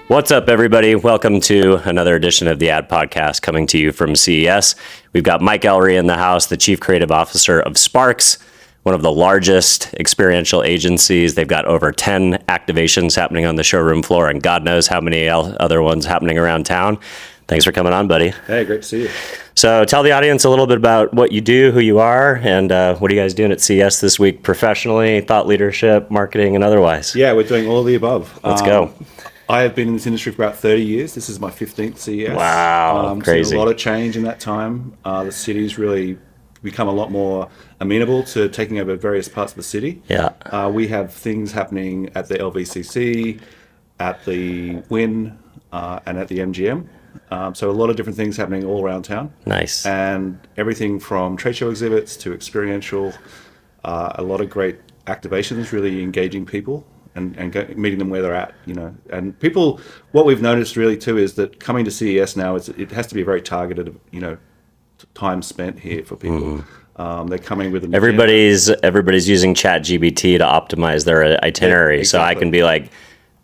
What's up, everybody? Welcome to another edition of the Ad Podcast coming to you from CES. We've got Mike Ellery in the house, the Chief Creative Officer of Sparks, one of the largest experiential agencies. They've got over 10 activations happening on the showroom floor, and God knows how many other ones happening around town. Thanks for coming on, buddy. Hey, great to see you. So tell the audience a little bit about what you do, who you are, and what are you guys doing at CES this week professionally, thought leadership, marketing, and otherwise? Yeah, we're doing all of the above. Let's go. I have been in this industry for about 30 years. This is my 15th CES. Wow, crazy. Seen a lot of change in that time. The city's really become a lot more amenable to taking over various parts of the city. Yeah. We have things happening at the LVCC, at the WIN, and at the MGM. So a lot of different things happening all around town. Nice. And everything from trade show exhibits to experiential, a lot of great activations, really engaging people and meeting them where they're at, you know. And people, what we've noticed really too is that coming to CES now, it has to be very targeted, you know, time spent here for people. They're coming with an Everybody's using ChatGPT to optimize their itinerary. Yeah, exactly. So I can be like,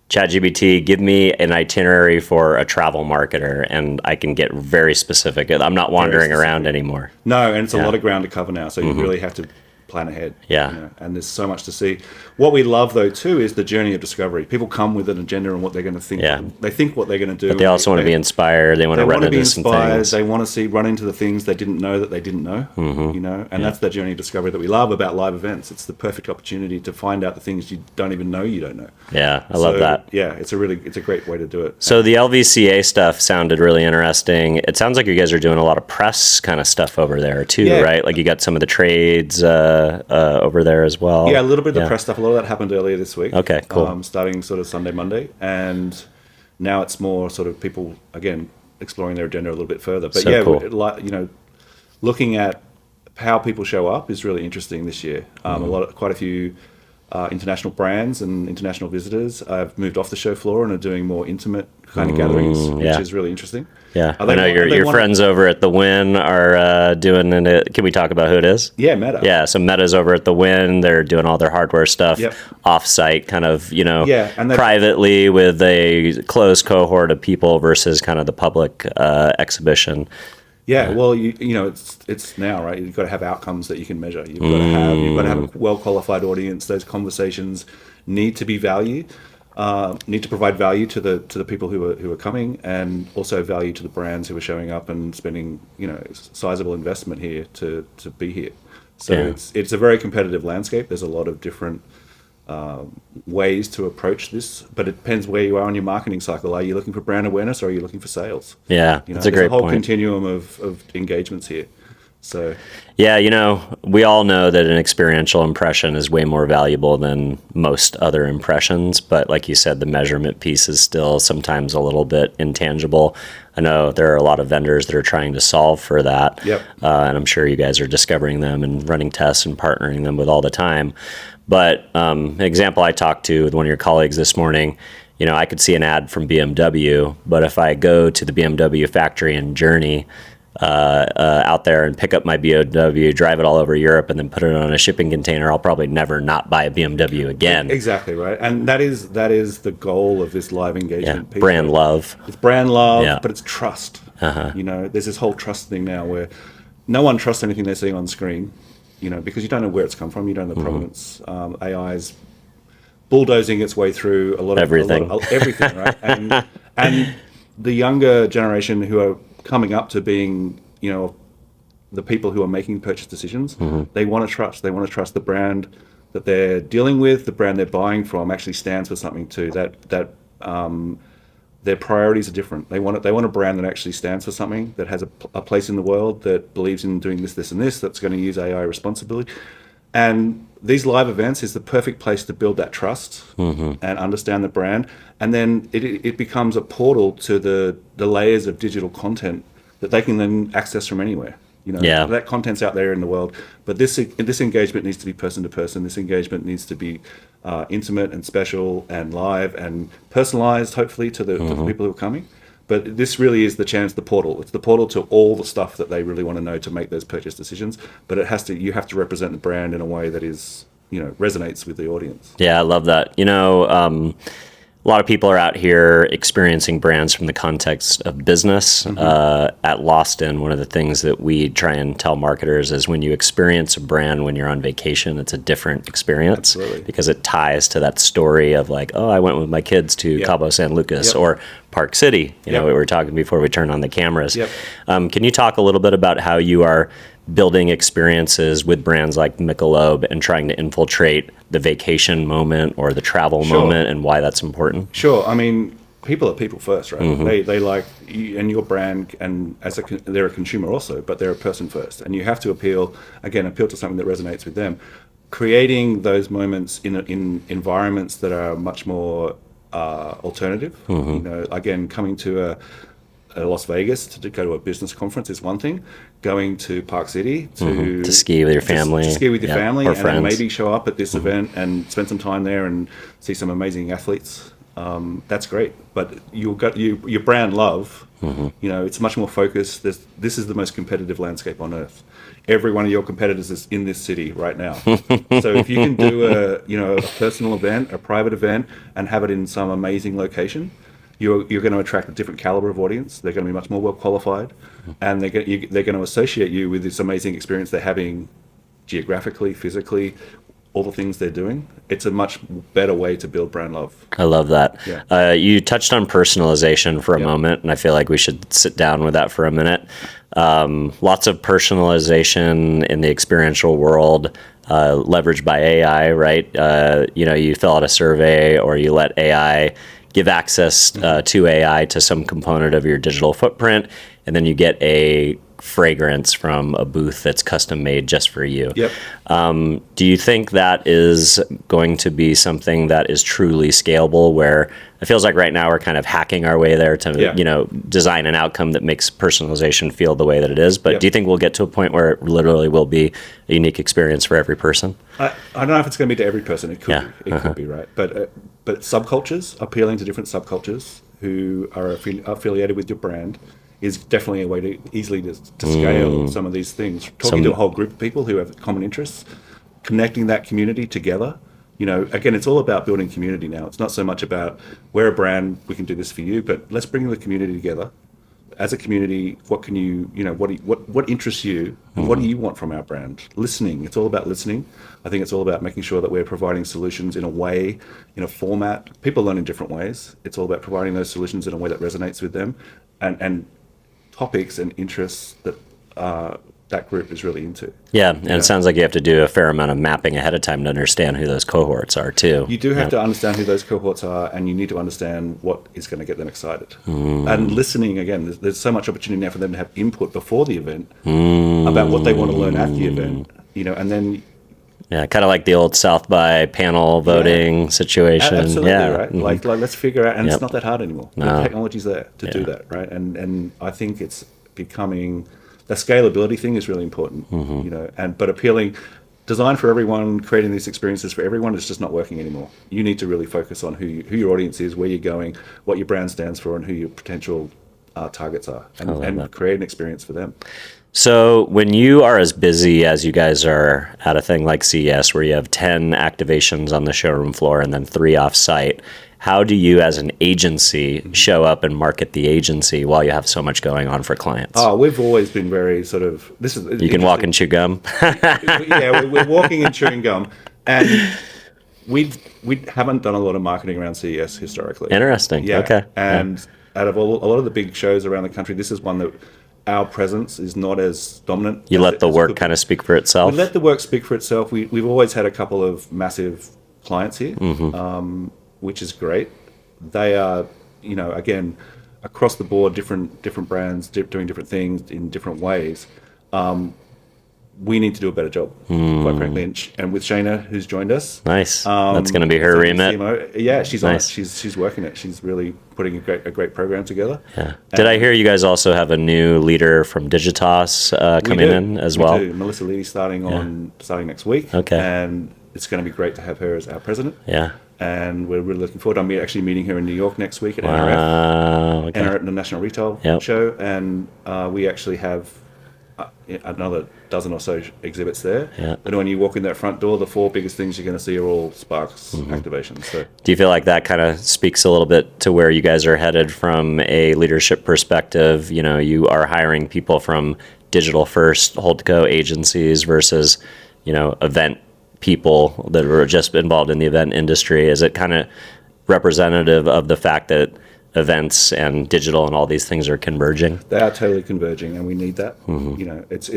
ChatGPT, give me an itinerary for a travel marketer, and I can get very specific. I'm not wandering around anymore. No, and it's a lot of ground to cover now, so you really have to plan ahead. Yeah. You know, and there's so much to see. What we love, though, too, is the journey of discovery. People come with an agenda and what they're going to think. Yeah. They think what they're going to do. But they also want to be inspired. They want to run into some things. They want to run into the things they didn't know that they didn't know. You know, and that's the journey of discovery that we love about live events. It's the perfect opportunity to find out the things you don't even know you don't know. Yeah, I love that. Yeah, it's a great way to do it. So the LVCA stuff sounded really interesting. It sounds like you guys are doing a lot of press kind of stuff over there too, right? Like you got some of the trades over there as well. Yeah, a little bit of the press stuff. A lot of that happened earlier this week. Okay, cool. Starting sort of Sunday, Monday, and now it's more sort of people again exploring their agenda a little bit further. But So cool. you know, looking at how people show up is really interesting this year. Quite a few international brands and international visitors have moved off the show floor and are doing more intimate kind of gatherings, which is really interesting. Yeah, I know your friends over at the WIN are doing it. Can we talk about who it is? Yeah, Meta. Yeah, so Meta's over at the WIN. They're doing all their hardware stuff off-site, kind of, you know, and privately with a closed cohort of people versus kind of the public exhibition. Yeah, well, you know, it's now, right? You've got to have outcomes that you can measure. You've got to have a well-qualified audience. Those conversations need to be need to provide value to the people who are coming, and also value to the brands who are showing up and spending, you know, sizable investment here to be here. So it's a very competitive landscape. There's a lot of different ways to approach this, but it depends where you are on your marketing cycle. Are you looking for brand awareness, or are you looking for sales? Yeah, you know, that's a great point. There's a whole point. continuum of engagements here. So yeah, you know, we all know that an experiential impression is way more valuable than most other impressions, but like you said, the measurement piece is still sometimes a little bit intangible. I know there are a lot of vendors that are trying to solve for that, and I'm sure you guys are discovering them and running tests and partnering them with all the time. But an example I talked to with one of your colleagues this morning, you know, I could see an ad from BMW, but if I go to the BMW factory in Journey out there and pick up my BMW, drive it all over Europe, and then put it on a shipping container, I'll probably never not buy a BMW again. Exactly right, and that is the goal of this live engagement piece. Brand love. It's brand love, but it's trust. You know, there's this whole trust thing now where no one trusts anything they're seeing on screen. You know, because you don't know where it's come from, you don't know the provenance. AI is bulldozing its way through a lot of everything, right? And the younger generation who are coming up to being, you know, the people who are making purchase decisions, they want to trust. They want to trust the brand that they're dealing with, the brand they're buying from actually stands for something too. That their priorities are different. They want a brand that actually stands for something, that has a place in the world, that believes in doing this, and this, that's going to use AI responsibly. And these live events is the perfect place to build that trust and understand the brand. And then it becomes a portal to the layers of digital content that they can then access from anywhere. You know, that content's out there in the world, but this engagement needs to be person to person. This engagement needs to be intimate and special and live and personalized, hopefully, to the people who are coming. But this really is the chance, the portal. It's the portal to all the stuff that they really want to know to make those purchase decisions. But you have to represent the brand in a way that is, you know, resonates with the audience. Yeah, I love that. You know, A lot of people are out here experiencing brands from the context of business. At Loston, one of the things that we try and tell marketers is when you experience a brand when you're on vacation, it's a different experience. Absolutely. Because it ties to that story of like, oh, I went with my kids to Cabo San Lucas or Park City. You know, we were talking before we turned on the cameras. Can you talk a little bit about how you are building experiences with brands like Michelob and trying to infiltrate the vacation moment or the travel moment and why that's important? Sure. I mean, people are people first, right? They like you and your brand, and they're a consumer also, but they're a person first, and you have to appeal to something that resonates with them. Creating those moments in environments that are much more alternative. You know, again, coming to a Las Vegas to go to a business conference is one thing. Going to Park City to ski with your family, and friends. then maybe show up at this event and spend some time there and see some amazing athletes. That's great. But your brand love. You know, it's much more focused. This is the most competitive landscape on earth. Every one of your competitors is in this city right now. So if you can do a personal event, a private event, and have it in some amazing location, you're going to attract a different caliber of audience. They're going to be much more well qualified, and they're going to associate you with this amazing experience they're having geographically, physically, all the things they're doing. It's a much better way to build brand love. I love that. You touched on personalization for a moment, and I feel like we should sit down with that for a minute. Lots of personalization in the experiential world, leveraged by AI, right? You fill out a survey or you let AI give access to AI to some component of your digital footprint, and then you get a fragrance from a booth that's custom made just for you. Do you think that is going to be something that is truly scalable, where it feels like right now we're kind of hacking our way there to design an outcome that makes personalization feel the way that it is, but do you think we'll get to a point where it literally will be a unique experience for every person? I don't know if it's going to be to every person. It could be. It could be, right? But subcultures, appealing to different subcultures who are affiliated with your brand, is definitely a way to easily to scale some of these things. Talking to a whole group of people who have common interests, connecting that community together. You know, again, it's all about building community now. It's not so much about we're a brand, we can do this for you, but let's bring the community together. As a community, what can what interests you, and what do you want from our brand? Listening. It's all about listening. I think it's all about making sure that we're providing solutions in a way, in a format. People learn in different ways. It's all about providing those solutions in a way that resonates with them, and topics and interests that that group is really into. It sounds like you have to do a fair amount of mapping ahead of time to understand who those cohorts are too. You do have to understand who those cohorts are, and you need to understand what is going to get them excited. And listening, again, there's so much opportunity now for them to have input before the event about what they want to learn at the event, and then... Yeah, kind of like the old South by panel voting situation. Absolutely, right? Like let's figure out, and it's not that hard anymore. The technology's there to do that, right? And I think it's becoming... The scalability thing is really important, but appealing, design for everyone, creating these experiences for everyone is just not working anymore. You need to really focus on who your audience is, where you're going, what your brand stands for, and who your potential targets are, and create an experience for them. So when you are as busy as you guys are at a thing like CES, where you have 10 activations on the showroom floor and then 3 off-site, how do you as an agency show up and market the agency while you have so much going on for clients? Oh, we've always been very sort of... You can walk and chew gum? We're walking and chewing gum. And we haven't done a lot of marketing around CES historically. Interesting. Yeah. Okay. And out of a lot of the big shows around the country, this is one that our presence is not as dominant. You let the work kind of speak for itself? We let the work speak for itself. We've always had a couple of massive clients here. Which is great. They are, again, across the board, different brands doing different things in different ways. We need to do a better job, quite frankly. And with Shayna, who's joined us, nice. That's going to be her remit. CMO. Yeah, she's nice. She's working it. She's really putting a great program together. Yeah. Did I hear you guys also have a new leader from Digitas coming in as well? We do. Melissa Leedy starting next week. Okay. And it's going to be great to have her as our president. Yeah. And we're really looking forward. I'm actually meeting her in New York next week at NRF, the National Retail Show, and we actually have another dozen or so exhibits there. Yeah. And when you walk in that front door, the four biggest things you're going to see are all Sparks activations. So Do you feel like that kind of speaks a little bit to where you guys are headed from a leadership perspective? You know, you are hiring people from digital first holdco agencies versus, you know, event people that are just involved in the event industry. Is it kind of representative of the fact that events and digital and all these things are converging? they are totally converging, and we need that. You know, it's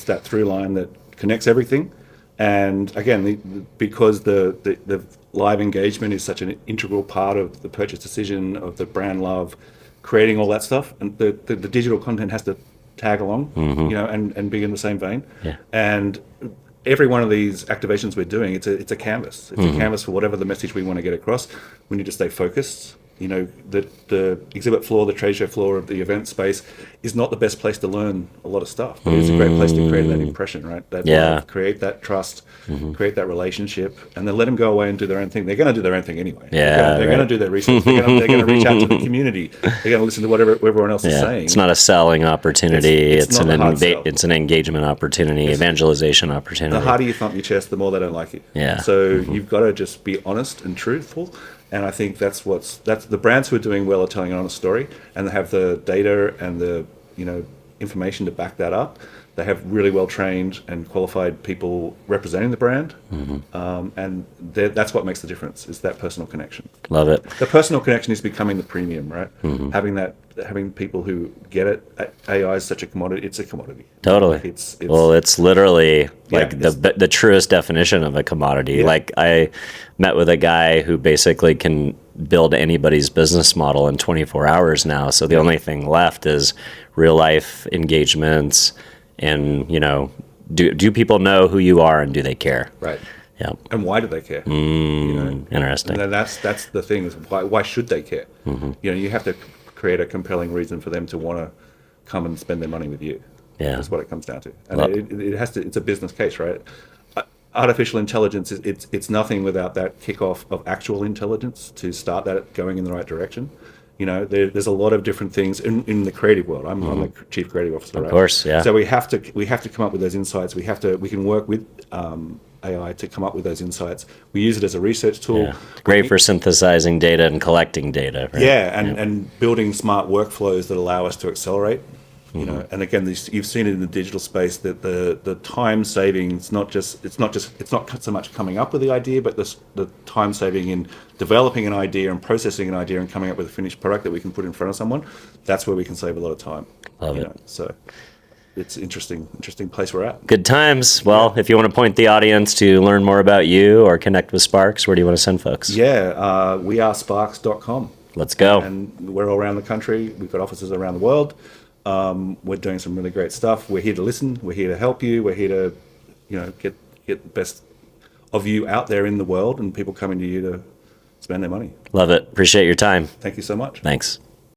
that through line that connects everything. And again, because the live engagement is such an integral part of the purchase decision, of the brand love, creating all that stuff, and the digital content has to tag along, you know, and be in the same vein. Yeah. And every one of these activations we're doing, it's a canvas. It's a canvas for whatever the message we want to get across. We need to stay focused. You know, the exhibit floor, the trade show floor of the event space is not the best place to learn a lot of stuff, but it's a great place to create that impression, right? That love, create that trust, create that relationship, and then let them go away and do their own thing. They're going to do their own thing anyway. Yeah, they're going to do their research. They're going to reach out to the community. They're going to listen to whatever everyone else is saying. It's not a selling opportunity. It's not a hard sell. It's an engagement opportunity, evangelization opportunity. The harder you thump your chest, the more they don't like you. Yeah. So you've got to just be honest and truthful. And I think that's the brands who are doing well are telling an honest story, and they have the data and the information to back that up. They have really well trained and qualified people representing the brand, and that's what makes the difference. Is that personal connection. Love it. The personal connection is becoming the premium, right? Having people who get it. AI is such a commodity. It's a commodity. Totally. It's literally like the truest definition of a commodity. Yeah. Like I met with a guy who basically can build anybody's business model in 24 hours now. So the only thing left is real life engagements. And, you know, do people know who you are and do they care? Right. Yeah. And why do they care? Interesting. And then that's the thing is why should they care? You know, you have to create a compelling reason for them to want to come and spend their money with you. Yeah. That's what it comes down to. And it has to. It's a business case, right? Artificial intelligence it's nothing without that kickoff of actual intelligence to start that going in the right direction. You know, there's a lot of different things in the creative world. I'm the chief creative officer, right? Of course, yeah. So we have to come up with those insights. We can work with AI to come up with those insights. We use it as a research tool. Yeah. Great for synthesizing data and collecting data. Right? Yeah, and building smart workflows that allow us to accelerate. You know, and again, you've seen it in the digital space that the time saving it's not so much coming up with the idea, but the time saving in developing an idea and processing an idea and coming up with a finished product that we can put in front of someone. That's where we can save a lot of time. Love it. So it's interesting place we're at. Good times. Well, if you want to point the audience to learn more about you or connect with Sparks, where do you want to send folks? Yeah, we are sparks.com. Let's go. And we're all around the country. We've got offices around the world. We're doing some really great stuff. We're here to listen. We're here to help you. We're here to, get the best of you out there in the world and people coming to you to spend their money. Love it. Appreciate your time. Thank you so much. Thanks.